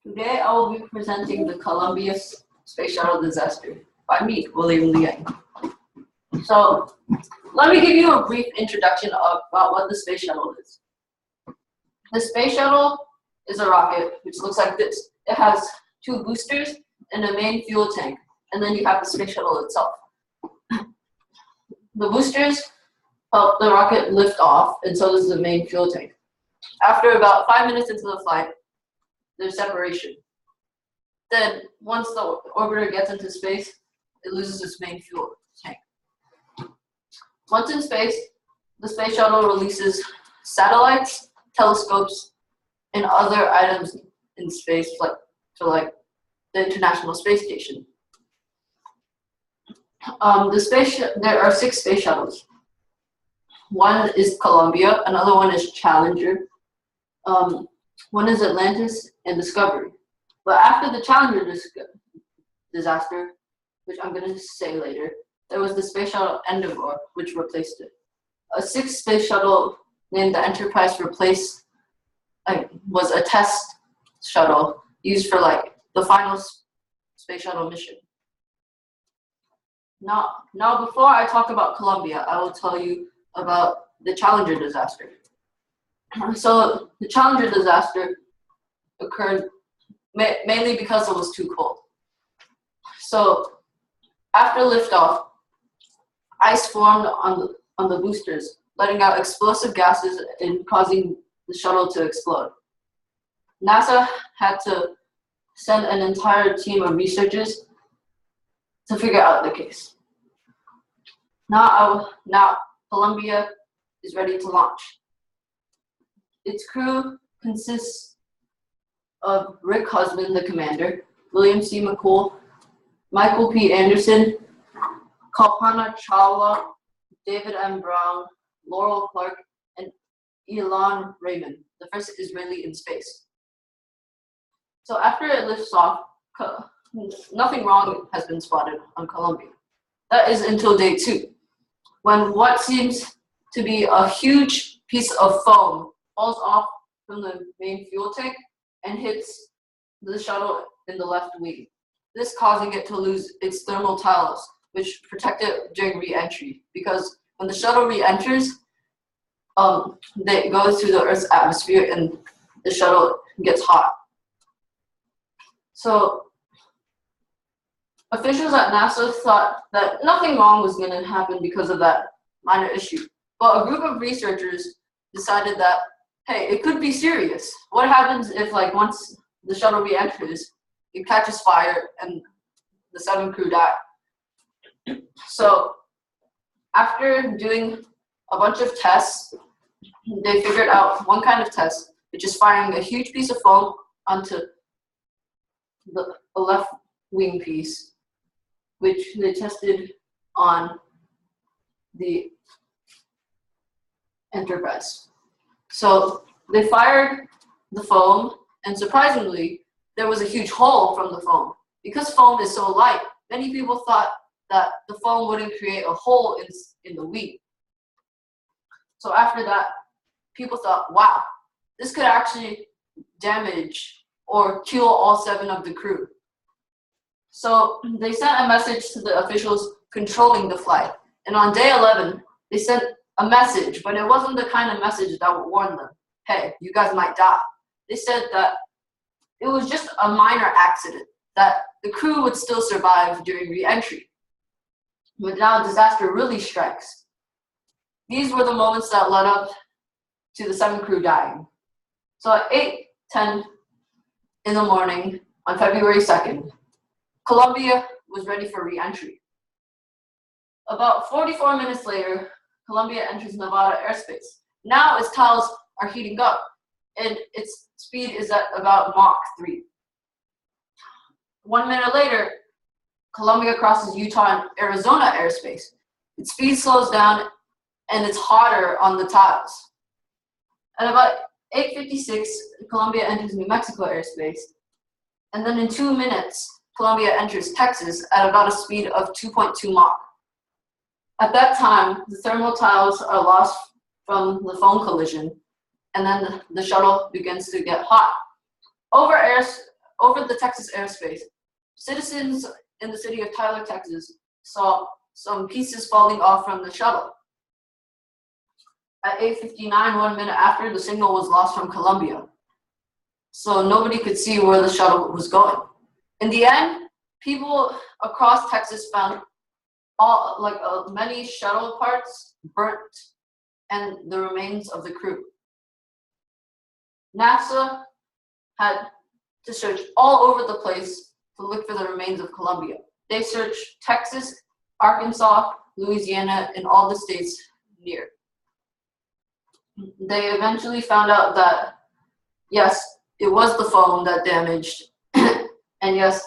Today I will be presenting the Columbia Space Shuttle disaster by me, William Liang. So, let me give you a brief introduction about what the Space Shuttle is. The Space Shuttle is a rocket which looks like this. It has two boosters and a main fuel tank, and then you have the Space Shuttle itself. The boosters help the rocket lift off, and so does the main fuel tank. After about 5 minutes into the flight, there's separation. Then, once the orbiter gets into space, it loses its main fuel tank. Once in space, the Space Shuttle releases satellites, telescopes, and other items in space, like the International Space Station. There are 6 space shuttles. One is Columbia, another one is Challenger, one is Atlantis, and Discovery. But after the Challenger disaster, which I'm going to say later, there was the Space Shuttle Endeavour, which replaced it. A 6th space shuttle named the Enterprise was a test shuttle used for the final space shuttle mission. Now, before I talk about Columbia, I will tell you about the Challenger disaster. So the Challenger disaster occurred mainly because it was too cold. So after liftoff, ice formed on the boosters, letting out explosive gases and causing the shuttle to explode. NASA had to send an entire team of researchers to figure out the case. Now Columbia is ready to launch. Its crew consists of Rick Husband, the commander, William C. McCool, Michael P. Anderson, Kalpana Chawla, David M. Brown, Laurel Clark, and Ilan Raymond, the first Israeli in space. So after it lifts off, nothing wrong has been spotted on Columbia. That is until day 2, when what seems to be a huge piece of foam falls off from the main fuel tank and hits the shuttle in the left wing, this causing it to lose its thermal tiles, which protect it during re-entry. Because when the shuttle re-enters, it goes through the Earth's atmosphere and the shuttle gets hot. So officials at NASA thought that nothing wrong was going to happen because of that minor issue. But a group of researchers decided that, hey, it could be serious. What happens if, once the shuttle re-enters, it catches fire and the 7 crew die? So after doing a bunch of tests, they figured out one kind of test, which is firing a huge piece of foam onto the left wing piece, which they tested on the Enterprise. So they fired the foam, and surprisingly, there was a huge hole from the foam. Because foam is so light, many people thought that the foam wouldn't create a hole in the wing. So after that, people thought, wow, this could actually damage or kill all 7 of the crew. So they sent a message to the officials controlling the flight. And on day 11, they sent a message, but it wasn't the kind of message that would warn them, hey, you guys might die. They said that it was just a minor accident, that the crew would still survive during re-entry. But now disaster really strikes. These were the moments that led up to the 7 crew dying. So at 8:10 in the morning on February 2nd, Columbia was ready for re-entry. About 44 minutes later, Columbia enters Nevada airspace. Now its tiles are heating up, and its speed is at about Mach 3. 1 minute later, Columbia crosses Utah and Arizona airspace. Its speed slows down, and it's hotter on the tiles. At about 8:56, Columbia enters New Mexico airspace, and then in 2 minutes, Columbia enters Texas at about a speed of 2.2 Mach. At that time, the thermal tiles are lost from the foam collision, and then the shuttle begins to get hot. Over over the Texas airspace. Citizens in the city of Tyler, Texas, saw some pieces falling off from the shuttle. At 8:59, 1 minute after, the signal was lost from Columbia. So nobody could see where the shuttle was going. In the end, people across Texas found many shuttle parts burnt and the remains of the crew. NASA had to search all over the place to look for the remains of Columbia. They searched Texas, Arkansas, Louisiana, and all the states near. They eventually found out that, yes, it was the phone that damaged, and yes,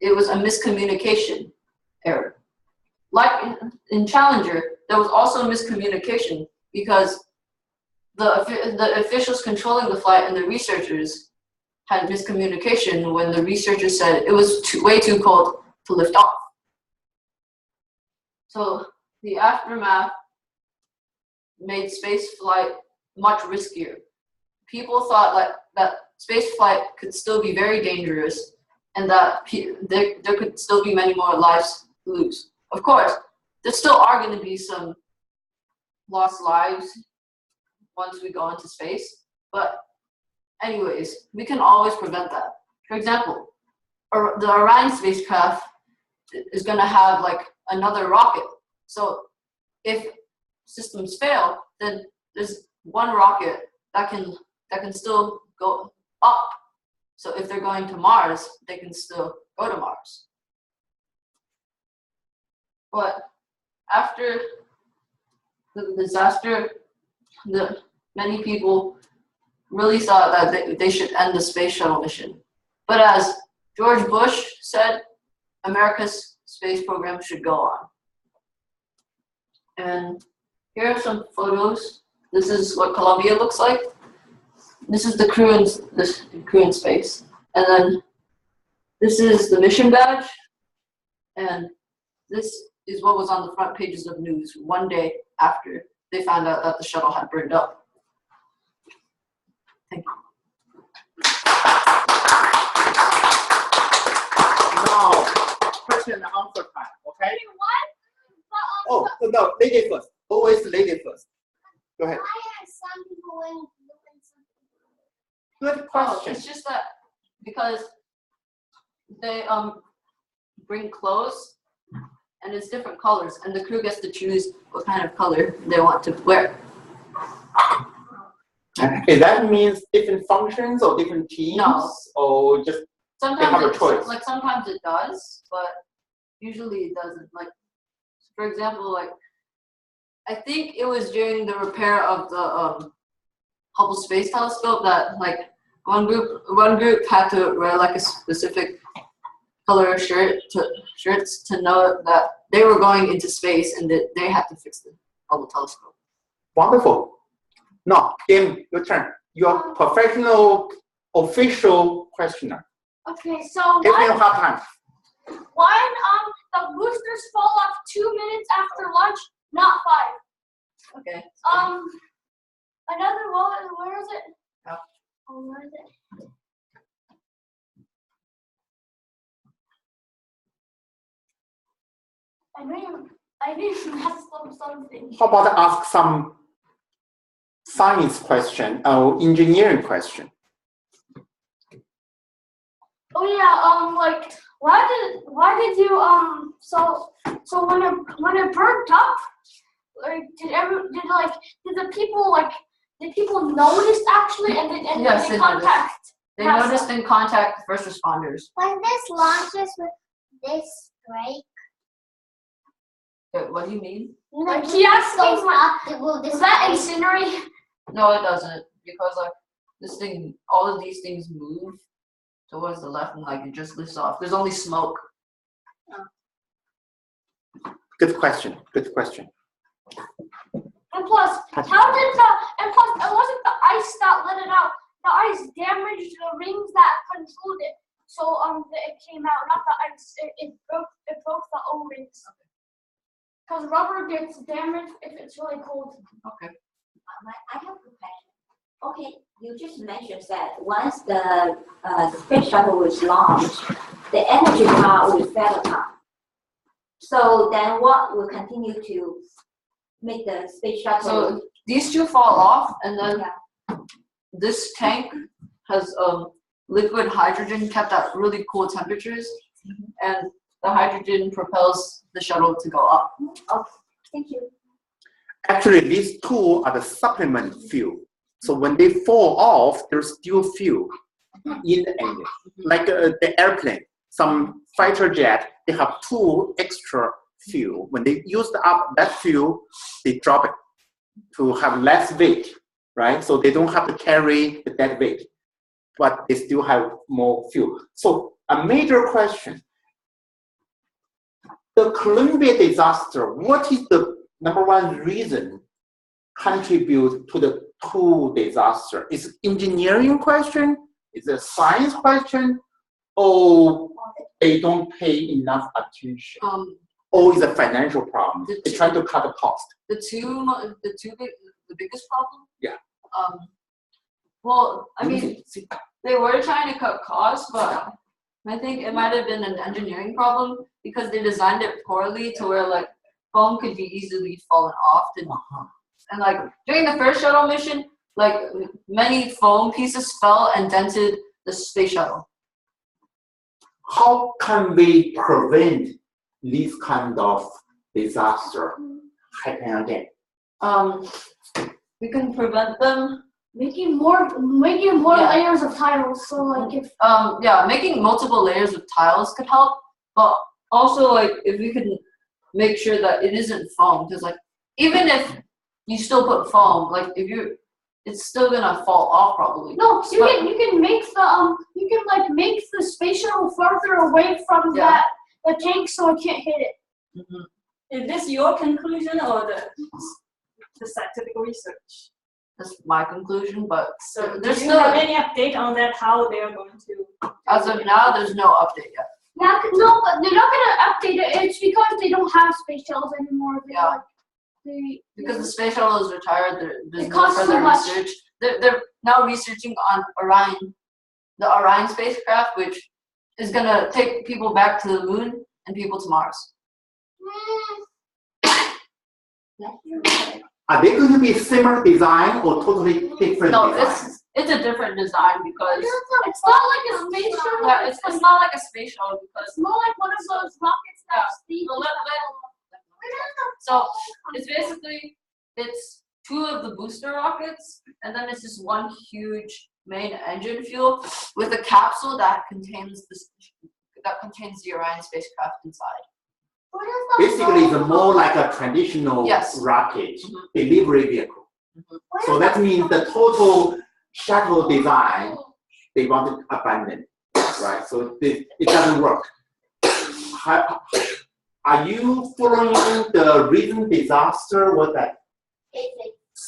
it was a miscommunication error. Like in Challenger, there was also miscommunication because the officials controlling the flight and the researchers had miscommunication when the researchers said it was way too cold to lift off. So the aftermath made space flight much riskier. People thought that space flight could still be very dangerous and that there could still be many more lives to lose. Of course, there still are going to be some lost lives once we go into space, but anyways, we can always prevent that. For example, the Orion spacecraft is going to have like another rocket. So if systems fail, then there's one rocket that can still go up. So if they're going to Mars, they can still go to Mars. But after the disaster, many people really thought that they should end the space shuttle mission. But as George Bush said, America's space program should go on. And here are some photos. This is what Columbia looks like. This is the crew in space. And then this is the mission badge. And this is what was on the front pages of news one day after they found out that the shuttle had burned up. Thank you. Now, question and answer time, okay? What? Oh, no, lady first. Always lady first. Go ahead. Why are some people wearing blue and some people Good question. It's just that because they bring clothes and it's different colors, and the crew gets to choose what kind of color they want to wear. Okay, that means different functions or different teams? No. Or just Sometimes have a choice? Like sometimes it does, but usually it doesn't. Like, for example, like I think it was during the repair of the Hubble Space Telescope that like one group had to wear like a specific color shirts to know that they were going into space and that they had to fix the Hubble telescope. wonderful. Now, Kim, your turn. Your professional, official questioner. Okay, so Give me a hard time. when the boosters fall off 2 minutes after lunch, not 5. Okay. Another one. Where is it? Yeah. Oh, where is it? I didn't mess up something. How about ask some science question or engineering question? Oh yeah, like why did you so when it burnt up, like did the people notice actually and Yes, they they contact? They noticed and contact first responders. When this launches with this brake, Wait, what do you mean? Like he asked goes me, up, it will is that incinerate? No, it doesn't, because like this thing, all of these things move towards the left and like it just lifts off. There's only smoke. Good question. Good question. And plus, it wasn't the ice that let it out. The ice damaged the rings that controlled it. So it came out, not the ice. It broke the O-rings. Because rubber gets damaged if it's really cold. Okay. I have a question. Okay, you just mentioned that once the the space shuttle was launched, the energy part will fell apart. So then what will continue to make the space shuttle? So these two fall off, and then this tank has liquid hydrogen kept at really cool temperatures, and the hydrogen propels the shuttle to go up. Okay, thank you. Actually, these two are the supplement fuel. So when they fall off, there's still fuel in the engine. Like the airplane, some fighter jet, they have two extra fuel. When they use up that fuel, they drop it to have less weight, right? So they don't have to carry the dead weight, but they still have more fuel. So a major question, the Columbia disaster, what is the number one reason contribute to the two disaster? Is it engineering question? Is it a science question? Or they don't pay enough attention? Or is it a financial problem? They're trying to cut the cost. The biggest problem? Yeah. Well, I mean, they were trying to cut costs, but I think it might have been an engineering problem because they designed it poorly to where like foam could be easily fallen off. And like during the first shuttle mission, like many foam pieces fell and dented the space shuttle. How can we prevent this kind of disaster happening again? We can prevent them. Making more layers of tiles. So like if making multiple layers of tiles could help, but also like if we could make sure that it isn't foam, because like even if you still put foam, like it's still gonna fall off probably. No, you can make make the space shuttle farther away from the tank so it can't hit it. Is this your conclusion or the scientific research? That's my conclusion, but So there's do you still have any update on that? How they are going to? as of now, there's no update yet. Yeah, no, but they're not gonna update it. It's because they don't have space shuttles anymore. Because the space shuttle is retired, there's It no costs further too much. research. They're now researching on Orion, the Orion spacecraft, which is gonna take people back to the moon and people to Mars. Are they going to be similar design or totally different No, design? it's a different design because It's not like a space shuttle. yeah, it's not like a space shuttle because It's more like one of those rockets that's so it's basically two of the booster rockets, and then it's just one huge main engine fuel with a capsule that contains the Orion spacecraft inside. Basically, it's more like a traditional Yes. rocket delivery vehicle. So that means the total shuttle design, they want to abandon, right? So it doesn't work. Are you following the recent disaster? What that?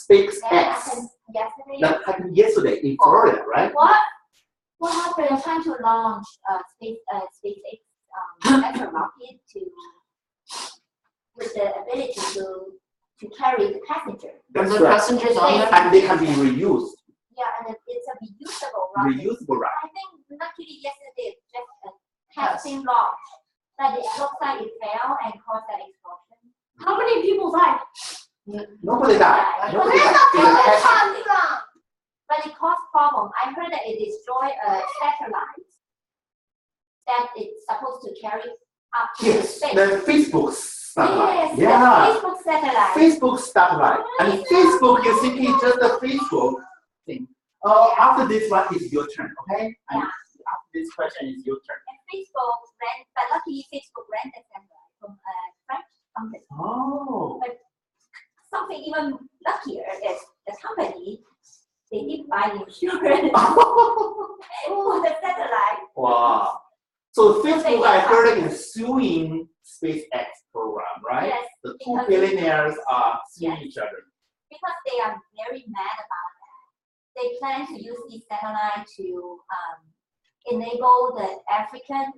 SpaceX. That happened yesterday in Florida, right? What happened? They're trying to launch SpaceX as a rocket with the ability to carry the passenger. That's The right. passengers on there. And they can be reused. Yeah, and it's a reusable rocket. Reusable rocket. I think luckily yesterday just a testing launch, but it looks like it fell and caused that explosion. How many people died? Nobody died. Nobody Where's died. the It's a fuel test. come from? But it caused problem. I heard that it destroyed a satellite that it's supposed to carry up to Yes, space. the Facebook satellite. Yes, Yeah. the Facebook satellite. Facebook satellite. And Facebook, you see, it's just a Facebook thing. After this one is your turn, okay? And after this question is your turn. And Facebook ran, but luckily Facebook ran the satellite from a French company. Oh. But something even luckier is the company, they did buy insurance for the satellite. Wow. So Facebook, I heard, is suing SpaceX program, right? Yes, The two because- billionaires are suing each other. Because they are very mad about that. They plan to use this satellite to enable the African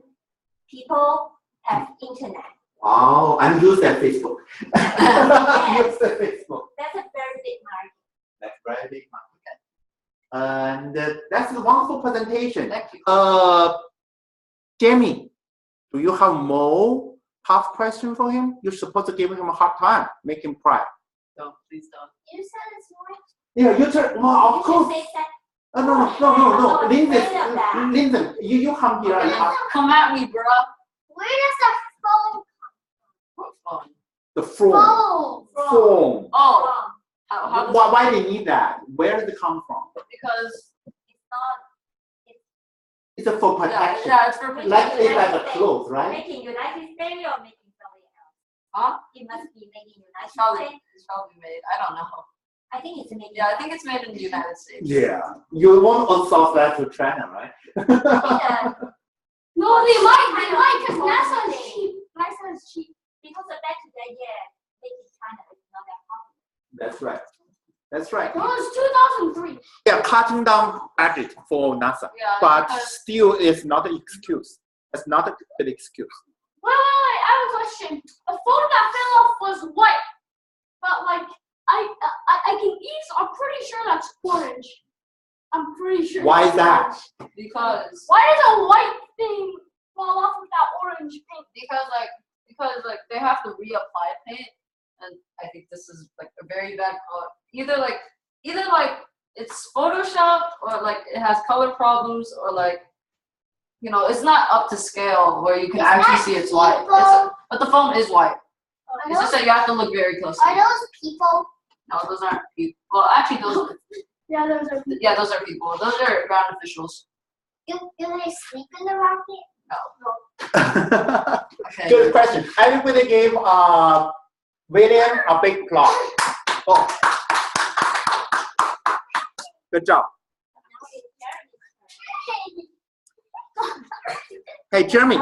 people have internet. Wow, and use that Facebook. Use that Facebook. That's a very big market. That's very big market. And that's a wonderful presentation. Thank you. Jamie, do you have more tough question for him? You're supposed to give him a hard time, make him cry. No, please don't. You said it's more. Yeah, you turn. Well, of course. You should say Sept. No. I'm Lindsay, afraid of that. Lindsay, you come here and ask Come at me, bro. Where does the phone What phone? the phone. phone? Oh, how does Why they need that? Where does it come from? because It's not. It's a for protection. yeah, it's for Like it's like a clothes, right? Making United States or making somebody else? Huh? It must be making United It's probably States. made. I don't know. I think it's making. Yeah, I think it's made in the United States. Yeah. You won't outsource that to China, right? No, they might, because NASA is cheap. NASA is cheap. Because back to that, yeah, making China is not that popular. That's right. That's right. It was 2003. They are cutting down budget for NASA, Yeah, but because- still, it's not an excuse. It's not a good excuse. Wait, I have a question. The phone that fell off was white, but like I can I'm pretty sure that's orange. I'm pretty sure. Why is that's that? orange. Because Why does a white thing fall off with that orange paint? because they have to reapply paint, and I think this is like a very bad color. Either like it's photoshopped, or like it has color problems, or like it's not up to scale where you can Is actually that see it's white. people? But the phone is white. Are It's just those, that you have to look very closely. are those people? No, those aren't people. Well, actually, those Yeah, those are. those are people. Those are ground officials. Do they sleep in the rocket? Okay. Good question. Everybody gave William a big applause. Oh. Good job. Hey, Jeremy.